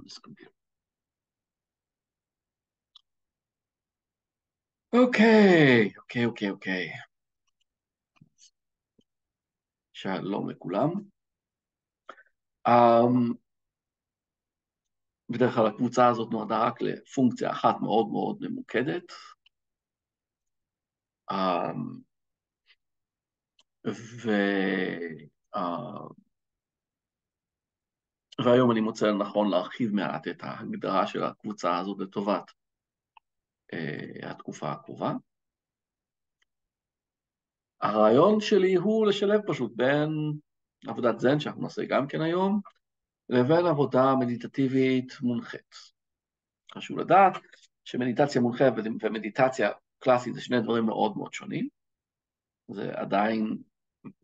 this computer. אוקיי. שלום לכולם. בדרך כלל הקבוצה הזאת נועדה רק לפונקציה אחת מאוד מאוד ממוקדת. והיום אני מוצא לנכון להרחיב מעט את ההגדרה של הקבוצה הזאת לטובת התקופה הקרובה. הרעיון שלי הוא לשלב פשוט בין עבודת זן, שאנחנו נעשה גם כן היום, לבין עבודה מדיטטיבית מונחית. חשוב לדעת שמדיטציה מונחית ומדיטציה קלאסית זה שני דברים מאוד מאוד שונים. זה עדיין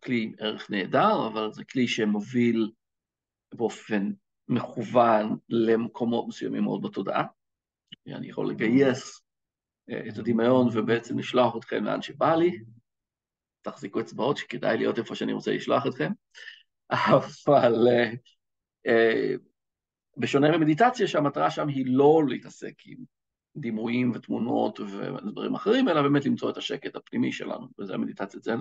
כלי ערך נהדר, אבל זה כלי שמוביל באופן מכוון למקומות מסוימים מאוד בתודעה. אני יכול לגייס את הדמיון ובעצם לשלוח אתכם לאן שבא לי. תחזיקו אצבעות שכדאי להיות איפה שאני רוצה לשלוח אתכם. אבל בשונה ממדיטציה שהמטרה שם היא לא להתעסק עם דימויים ותמונות ודברים אחרים, אלא באמת למצוא את השקט הפנימי שלנו, וזה המדיטציה זן.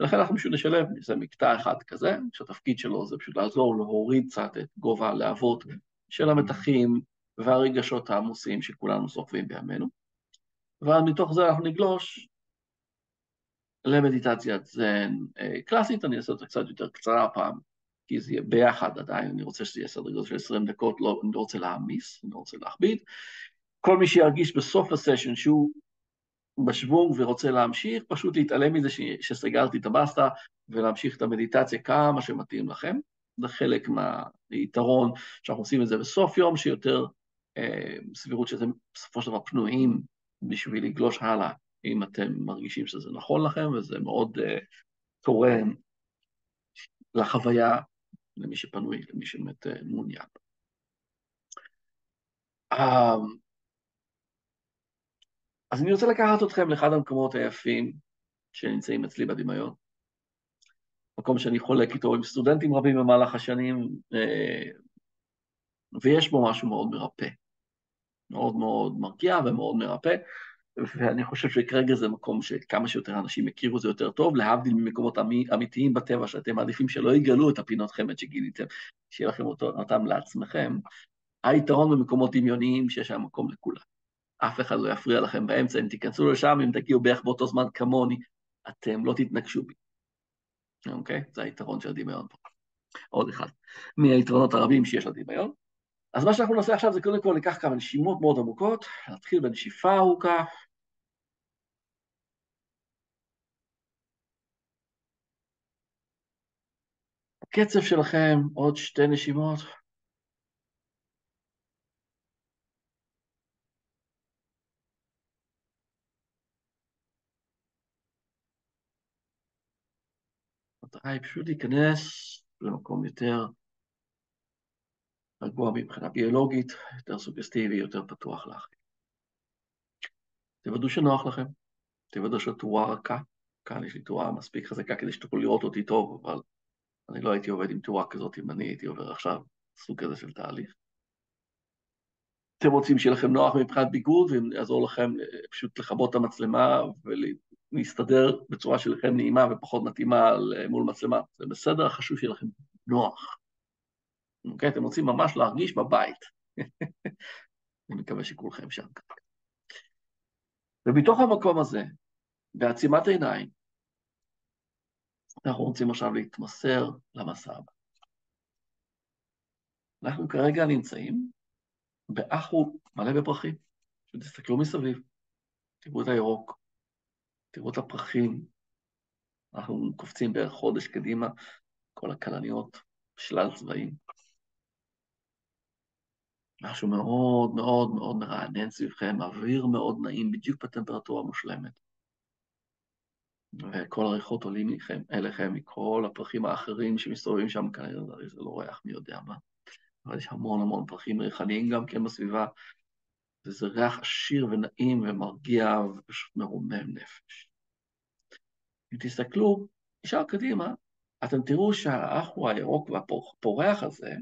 ולכן אנחנו פשוט נשלב, זה מקטע אחד כזה, שהתפקיד שלו זה פשוט לעזור להוריד קצת את גובה הלהבות של המתחים והרגשות העמוסים שכולנו סוחבים בימינו. ומתוך זה אנחנו נגלוש למדיטציית זן קלאסית. אני אעשה את זה קצת יותר קצרה הפעם, כי זה יהיה ביחד עדיין, אני רוצה שזה יהיה סדר גודל של 20 דקות, לא, אני לא רוצה להעמיס, אני לא רוצה להכביד. כל מי שירגיש בסוף הסשן שהוא בשוונג ורוצה להמשיך, פשוט להתעלם מזה שסגרתי את הבסטה, ולהמשיך את המדיטציה כמה שמתאים לכם. זה חלק מהיתרון שאנחנו עושים את זה בסוף יום, שיותר סבירות שזה בסופו של דבר פנויים בשביל לגלוש הלאה, אם אתם מרגישים שזה נכון לכם, וזה מאוד תורם לחוויה למי שפנוי, למי שבאמת מעוניין. אז אני רוצה לקחת אתכם לאחד המקומות היפים שנמצאים אצלי בדמיון. מקום שאני חולק איתו עם סטודנטים רבים במהלך השנים, ויש בו משהו מאוד מרפא. מאוד מאוד מרגיע ומאוד מרפא, ואני חושב שכרגע זה מקום שכמה שיותר אנשים יכירו זה יותר טוב, להבדיל ממקומות אמיתיים בטבע, שאתם מעדיפים שלא יגלו את הפינות חמד שגיליתם, שיהיה לכם אותם לעצמכם. היתרון במקומות דמיוניים שיש שם מקום לכולם. אף אחד לא יפריע לכם באמצע, אם תיכנסו לשם, אם תגיעו בערך באותו זמן כמוני, אתם לא תתנגשו בי. אוקיי? זה היתרון של הדמיון פה. עוד אחד מהיתרונות הרבים שיש לדמיון. אז מה שאנחנו נעשה עכשיו זה קודם כל לקח כמה נשימות מאוד עמוקות, נתחיל בנשיפה ארוכה. הקצב שלכם, עוד 2 נשימות. המטרה היא פשוט להיכנס למקום יותר רגוע מבחינה ביולוגית, יותר סוגסטיבי, יותר פתוח לך. תוודאו שנוח לכם, תוודאו שהתאורה רכה. כאן יש לי תאורה מספיק חזקה כדי שתוכלו לראות אותי טוב, אבל אני לא הייתי עובד עם תאורה כזאת אם אני הייתי עובר עכשיו סוג כזה של תהליך. אתם רוצים שיהיה לכם נוח מבחינת ביגוד, ויעזור לכם פשוט לכבות את המצלמה ולהסתדר בצורה שלכם נעימה ופחות מתאימה מול מצלמה. זה בסדר, חשוב שיהיה לכם נוח. אוקיי? אתם רוצים ממש להרגיש בבית. אני מקווה שכולכם שם. ומתוך המקום הזה, בעצימת עיניים, אנחנו רוצים עכשיו להתמסר למסע הבא. אנחנו כרגע נמצאים באחו מלא בפרחים. שתסתכלו מסביב, תראו את הירוק, תראו את הפרחים. אנחנו קופצים בערך חודש קדימה, כל הכלניות, שלל צבעים. משהו מאוד מאוד מאוד מרענן סביבכם, אוויר מאוד נעים, בדיוק בטמפרטורה מושלמת. וכל הריחות עולים אליכם מכל הפרחים האחרים שמסתובבים שם, כנראה זה לא ריח מי יודע מה. אבל יש המון המון פרחים ריחניים גם כן בסביבה, וזה ריח עשיר ונעים ומרגיע ופשוט מרומם נפש. אם תסתכלו, נשאר קדימה, אתם תראו שהאחו הירוק והפורח הזה,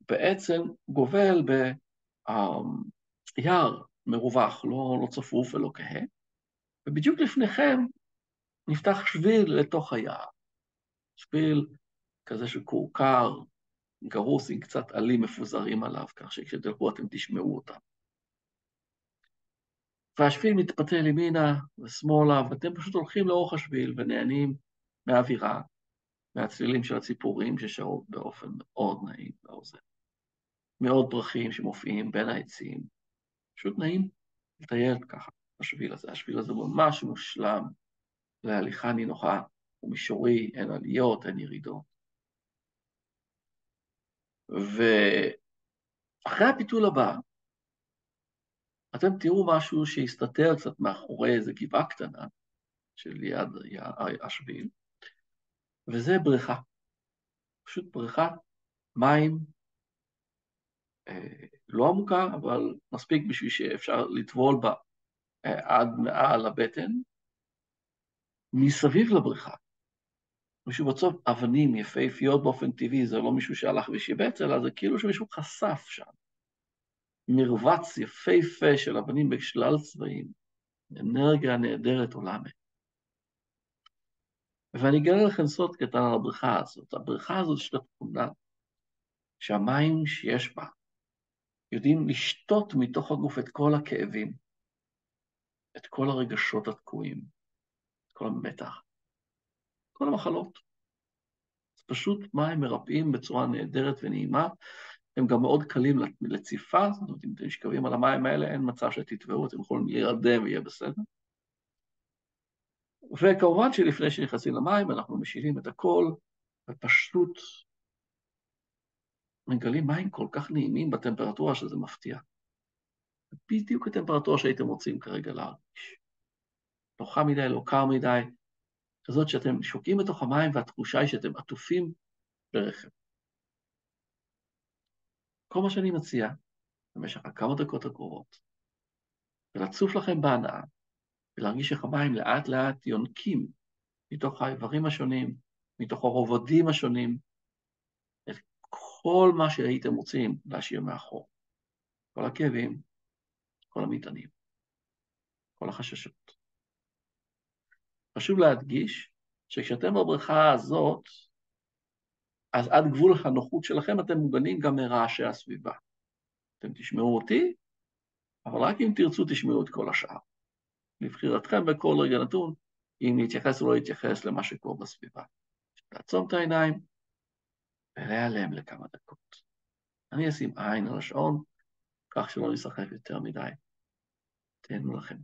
בעצם גובל ביער מרווח, לא צפוף ולא כהה, ובדיוק לפניכם נפתח שביל לתוך היער. שביל כזה שקורקר, גרוס עם קצת עלים מפוזרים עליו, כך שכשתלכו אתם תשמעו אותם. והשביל מתפתל ימינה ושמאלה, ואתם פשוט הולכים לאורך השביל ונהנים מהאווירה, מהצלילים של הציפורים ששרות באופן מאוד נעים לאוזן. מאוד פרחים שמופיעים בין העצים. פשוט נעים לטייל ככה בשביל הזה. השביל הזה ממש מושלם להליכה נינוחה ומישורי, אין עליות, אין ירידות. ואחרי הפיתול הבא, אתם תראו משהו שיסתתר קצת מאחורי איזו גבעה קטנה של ליד השביל, וזה בריכה. פשוט בריכה, מים, לא עמוקה, אבל מספיק בשביל שאפשר לטבול בה עד מעל הבטן. מסביב לבריכה, מישהו בצוב אבנים יפהפיות באופן טבעי, זה לא מישהו שהלך ושיבץ, אלא זה כאילו שמישהו חשף שם. מרבץ יפהפה של אבנים בשלל צבעים, אנרגיה נהדרת עולמית. ואני אגלה לכם סוד קטן על הבריכה הזאת. הבריכה הזאת יש לה תכונה שהמים שיש בה יודעים לשתות מתוך הגוף את כל הכאבים, את כל הרגשות התקועים, את כל המתח, את כל המחלות. זה פשוט מים מרפאים בצורה נהדרת ונעימה, הם גם מאוד קלים לציפה, זאת אומרת, אם אתם משכבים על המים האלה, אין מצב שתטבעו, אתם יכולים להירדם ויהיה בסדר. וכמובן שלפני שנכנסים למים, אנחנו משילים את הכל, ופשוט מגלים מים כל כך נעימים בטמפרטורה שזה מפתיע. בדיוק הטמפרטורה שהייתם רוצים כרגע להרגיש. לא חם מדי, לא קר מדי, כזאת שאתם שוקעים בתוך המים והתחושה היא שאתם עטופים ברכב. כל מה שאני מציע, במשך כמה דקות הקרובות, ולצוף לכם בהנאה, ולהרגיש איך המים לאט לאט יונקים מתוך האיברים השונים, מתוך הרובדים השונים, את כל מה שהייתם רוצים להשאיר מאחור. כל הכאבים, כל המטענים, כל החששות. חשוב להדגיש שכשאתם בבריכה הזאת, אז עד גבול הנוחות שלכם אתם מוגנים גם מרעשי הסביבה. אתם תשמעו אותי, אבל רק אם תרצו תשמעו את כל השאר. לבחירתכם בכל רגע נתון, אם להתייחס או לא להתייחס למה שקורה בסביבה. לעצום את העיניים ולהיעלם לכמה דקות. אני אשים עין על השעון, כך שלא נשחק יותר מדי. תהנו לכם.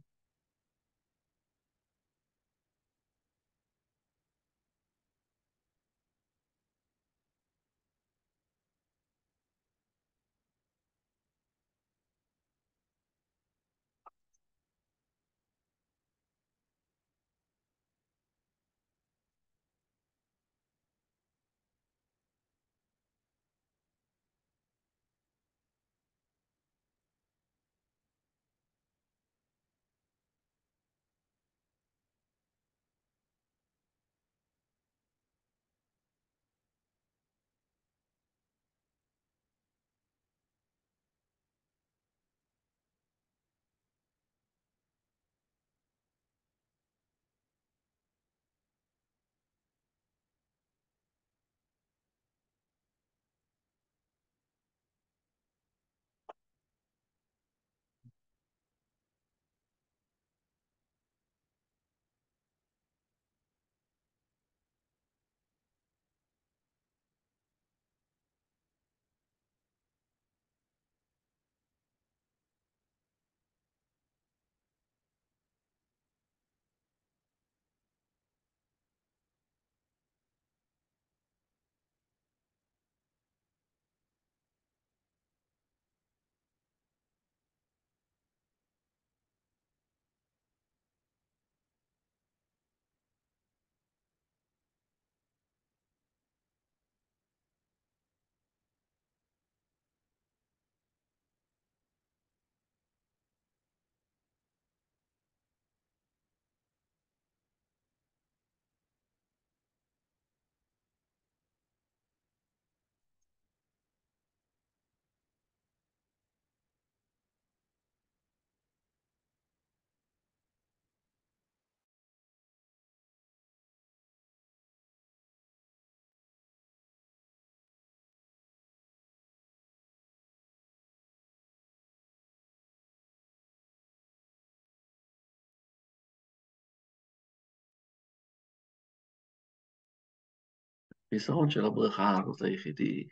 החיסרון של הבריכה הזאת היחידי,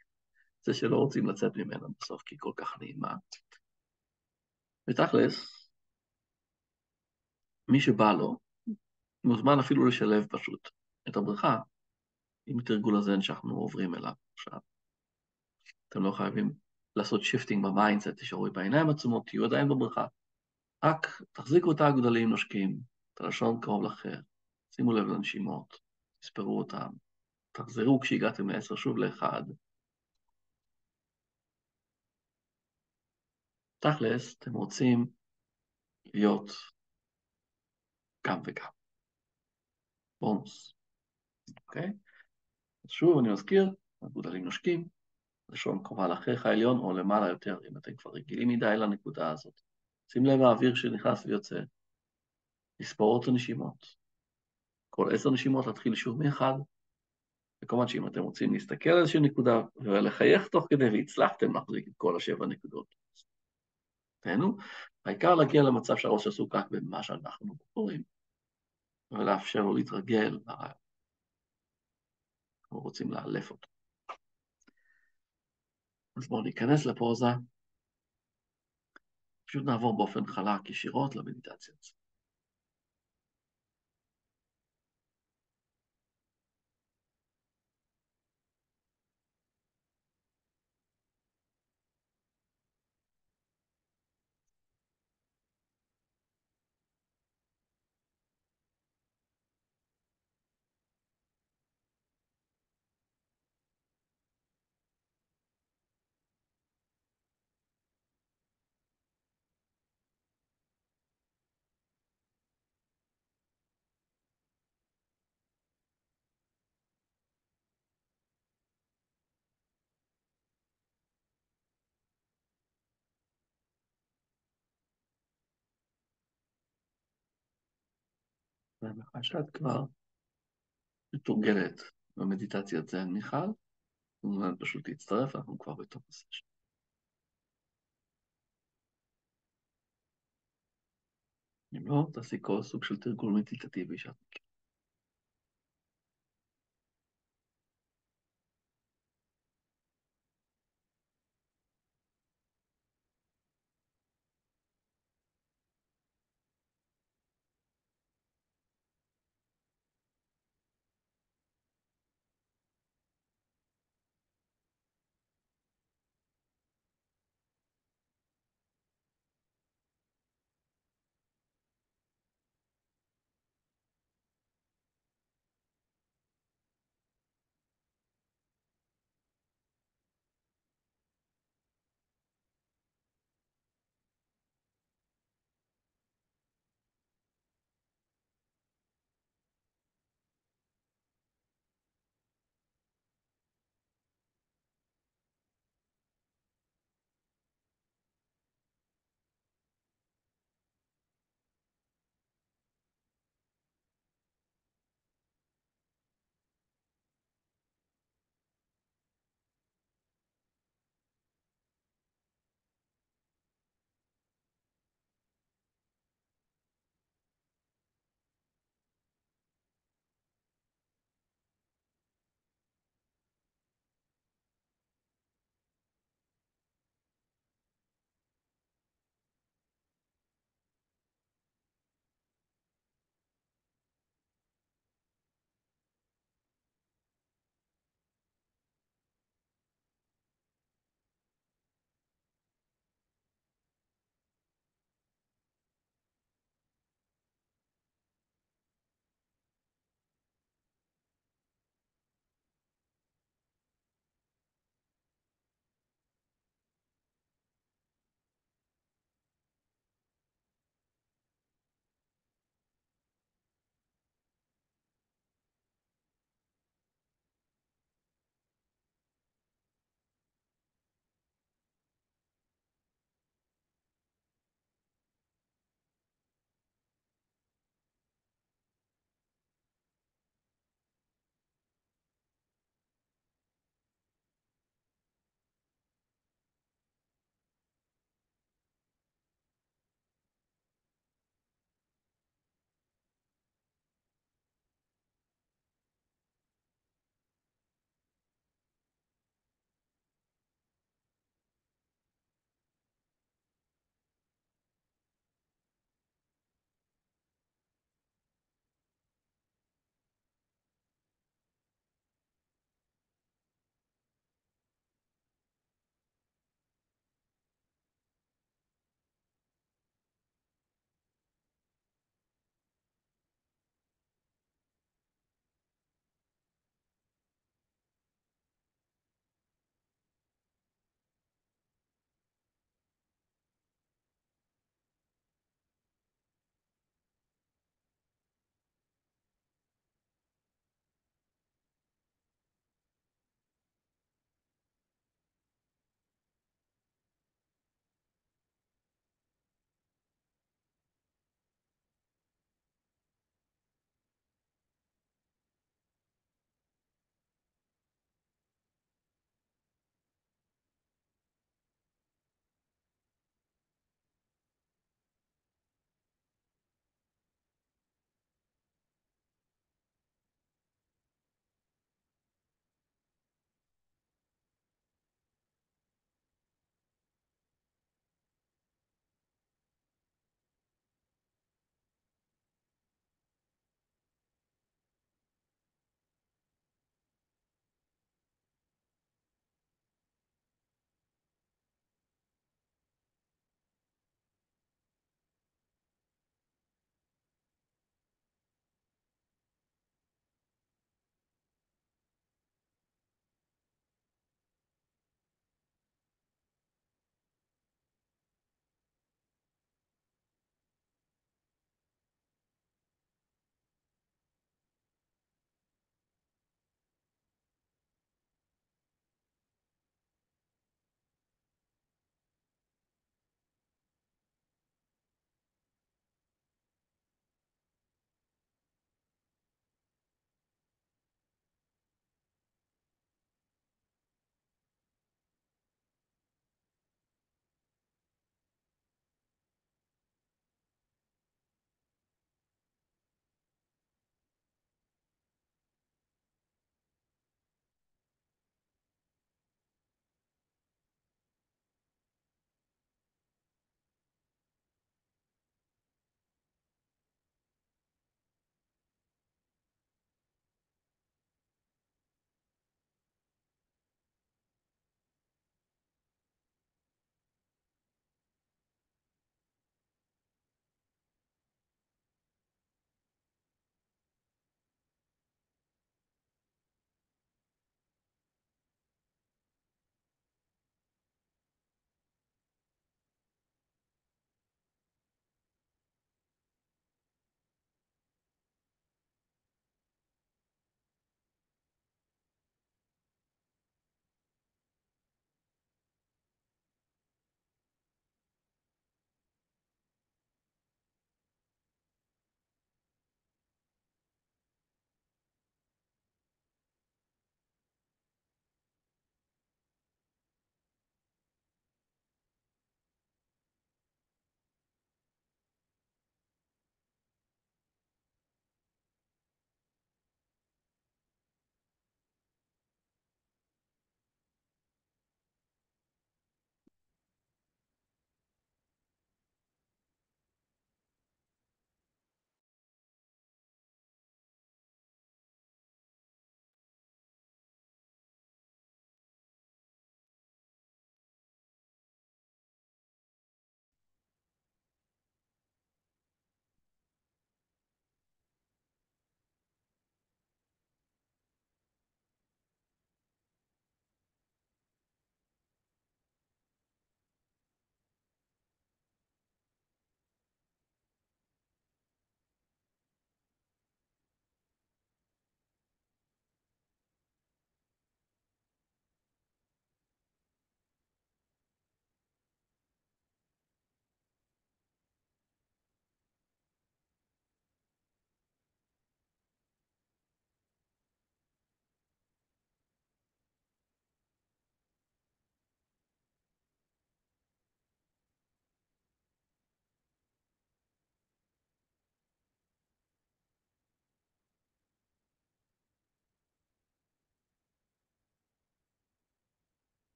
זה שלא רוצים לצאת ממנה בסוף, כי היא כל כך נעימה. ותכלס, מי שבא לו, מוזמן אפילו לשלב פשוט את הבריכה עם תרגול הזן שאנחנו עוברים אליו עכשיו. אתם לא חייבים לעשות שיפטינג במיינדסט, תשארו בעיניים עצומות, תהיו עדיין בבריכה. רק תחזיקו את הגדלים נושקים, את הלשון קרוב לחר, שימו לב לנשימות, תספרו אותם, תחזרו כשהגעתם ל10 שוב ל1. תכלס, אתם רוצים להיות גם וגם. בונוס, אוקיי? אז שוב אני מזכיר, הגדלים נושקים, לשון קרובה לחך העליון או למעלה יותר, אם אתם כבר רגילים מדי לנקודה הזאת. שים לב האוויר שנכנס ויוצא, לספור את הנשימות. כל 10 נשימות להתחיל שוב מאחד, וכמובן שאם אתם רוצים להסתכל על איזושהי נקודה ולחייך תוך כדי והצלחתם להחזיק את כל 7 נקודות. תהנו, העיקר להגיע למצב שהראש עסוק רק במה שאנחנו קוראים, ולאפשר לו להתרגל, אנחנו רוצים לאלף אותו. אז בואו ניכנס לפוזה, פשוט נעבור באופן חלק ישירות למדיטציה. בהנחה שאת כבר מתורגלת במדיטציית זן, מיכל, מוזמן פשוט להצטרף, אנחנו כבר בתוך הסשן. אם לא, תעשי כל סוג של תרגול מדיטטיבי שאת מכירה.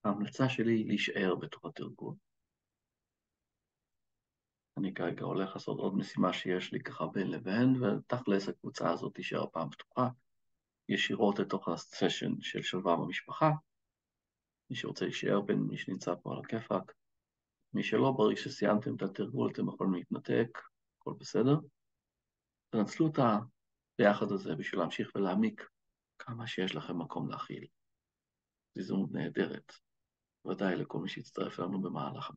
ההמלצה שלי היא להישאר בתוך התרגול. אני כרגע הולך לעשות עוד משימה שיש לי ככה בין לבין, ותכלס הקבוצה הזאת תישאר פעם פתוחה, ישירות לתוך הסשן של שלווה במשפחה. מי שרוצה להישאר בין מי שנמצא פה על הכיפאק, מי שלא, ברגע שסיימתם את התרגול אתם יכולים להתנתק, הכל בסדר. תנצלו את הביחד הזה בשביל להמשיך ולהעמיק כמה שיש לכם מקום להכיל. זו הזדמנות נהדרת, ודאי לכל מי שיצטרף לנו במהלך.